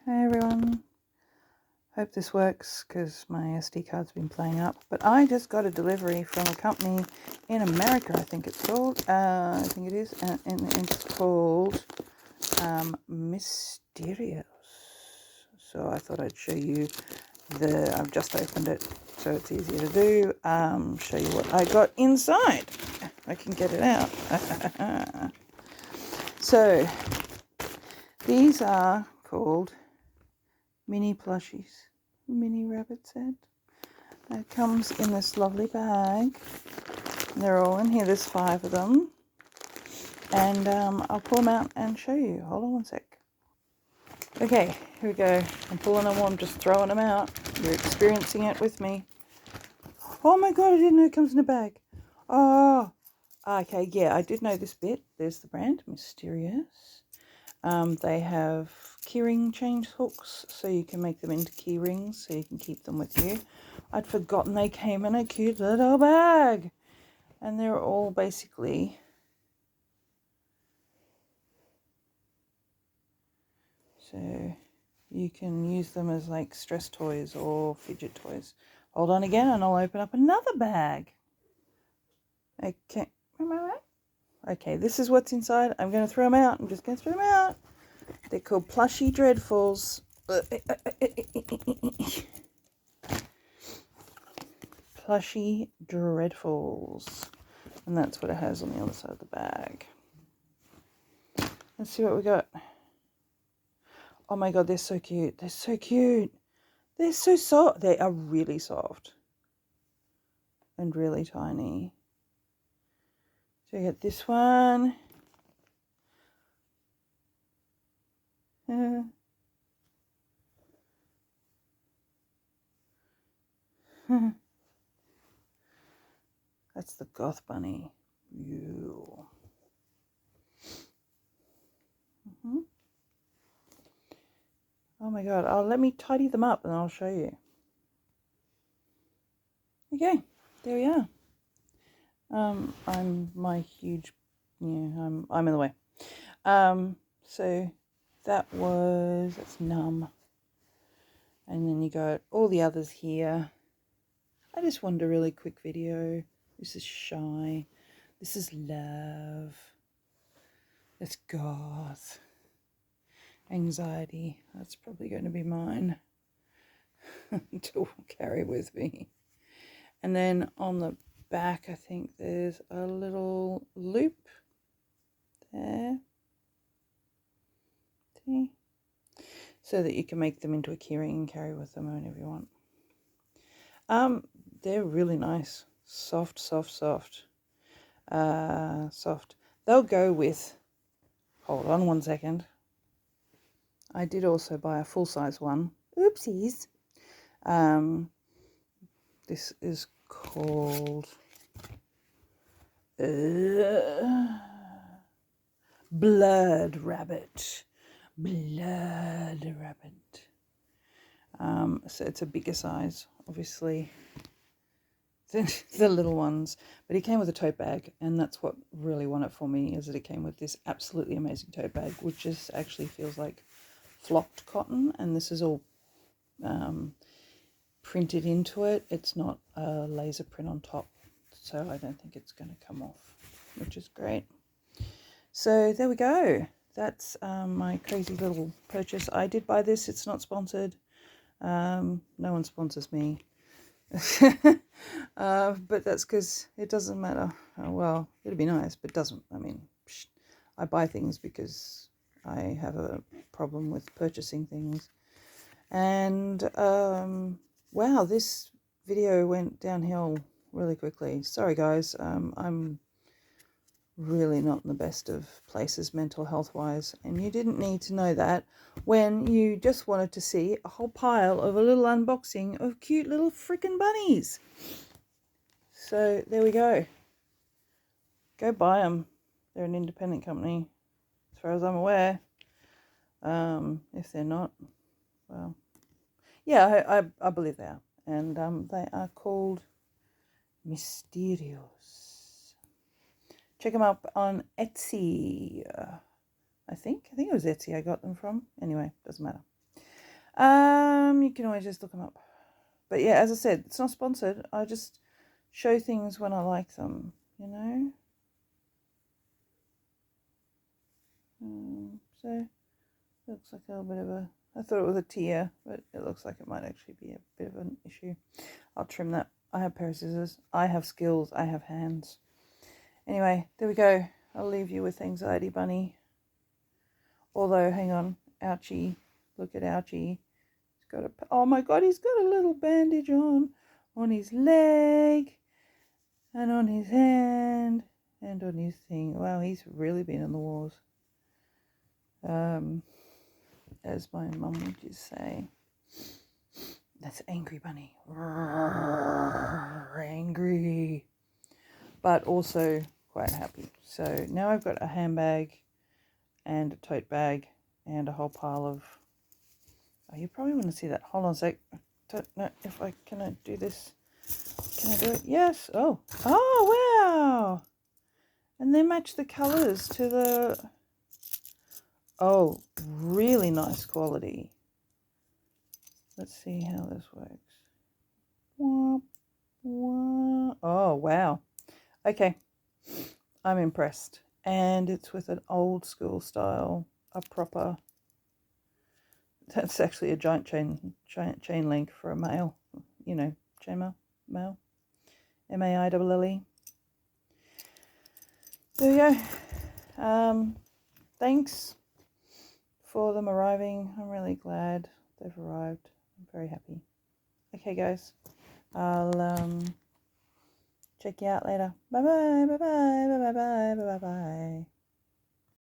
Hey everyone, hope this works because my SD card's been playing up. But I just got a delivery from a company in America, I think it's called. I think it is, and it's called Mysterious. So I thought I'd show you I've just opened it so it's easier to do. Show you what I got inside. I can get it out. So these are called mini plushies, mini rabbit's head. It comes in this lovely bag. They're all in here. There's 5 of them. And I'll pull them out and show you. Hold on one sec. Okay, here we go. I'm pulling them. I'm just throwing them out. You're experiencing it with me. Oh my god, I didn't know it comes in a bag. Oh, okay, yeah, I did know this bit. There's the brand, Mysterious. They have keyring change hooks, so you can make them into key rings, so you can keep them with you. I'd forgotten they came in a cute little bag. And they're all basically so you can use them as like stress toys or fidget toys. Hold on again and I'll open up another bag. Okay, am I right? Okay, this is what's inside. I'm going to throw them out. I'm just going to throw them out. They're called Plushie Dreadfuls. Plushie Dreadfuls. And that's what it has on the other side of the bag. Let's see what we got. Oh my god, they're so cute. They're so cute. They're so soft. They are really soft. And really tiny. So you get this one. That's the goth bunny. You. Oh my god. Oh, let me tidy them up and I'll show you. Okay, there we are. I'm in the way. So that's numb. And then you got all the others here. I just wanted a really quick video. This is Shy. This is Love. That's Goth. Anxiety. That's probably going to be mine to carry with me. And then on the back, I think there's a little loop there. See? So that you can make them into a keyring and carry with them whenever you want. They're really nice. Soft. They'll go with, hold on one second. I did also buy a full-size one. Oopsies. This is called Blood Rabbit. So it's a bigger size, obviously, than the little ones. But it came with a tote bag, and that's what really won it for me, is that it came with this absolutely amazing tote bag, which just actually feels like flocked cotton, and this is all printed into it. It's not a laser print on top, so I don't think it's going to come off, which is great. So there we go. That's my crazy little purchase. I did buy this. It's not sponsored. No one sponsors me. But that's because it doesn't matter. Well, it'd be nice, but it doesn't. I mean, I buy things because I have a problem with purchasing things. And wow, this video went downhill really quickly. Sorry guys, I'm really not in the best of places mental health wise, and you didn't need to know that when you just wanted to see a whole pile of a little unboxing of cute little freaking bunnies. So there we go. Go buy them. They're an independent company as far as I'm aware. If they're not, well, yeah, I believe they are. And they are called Mysterious. Check them up on Etsy. I think it was Etsy I got them from. Anyway, doesn't matter. You can always just look them up. But yeah, as I said, it's not sponsored. I just show things when I like them, you know. So looks like a little bit of a. I thought it was a tear, but it looks like it might actually be a bit of an issue. I'll trim that. I have a pair of scissors. I have skills. I have hands. Anyway, there we go. I'll leave you with Anxiety Bunny. Although, hang on, Ouchie. Look at Ouchie. He's got a. Oh my God, he's got a little bandage on his leg, and on his hand, and on his thing. Wow, he's really been in the wars. As my mum would just say. That's Angry Bunny. Angry. But also quite happy. So now I've got a handbag and a tote bag and a whole pile of... Oh, you probably want to see that. Hold on a sec. I don't know if can I do this? Can I do it? Yes. Oh. Oh, wow. And they match the colours to the... Oh, really nice quality. Let's see how this works. Oh, wow. Okay. I'm impressed. And it's with an old school style, a proper... That's actually a giant chain link for a male. You know, chainmail, male. M-A-I-L-L-E. There we go. Thanks for them arriving. I'm really glad they've arrived. I'm very happy. Okay, guys. I'll check you out later. Bye bye. Bye bye. Bye bye. Bye bye. Bye bye.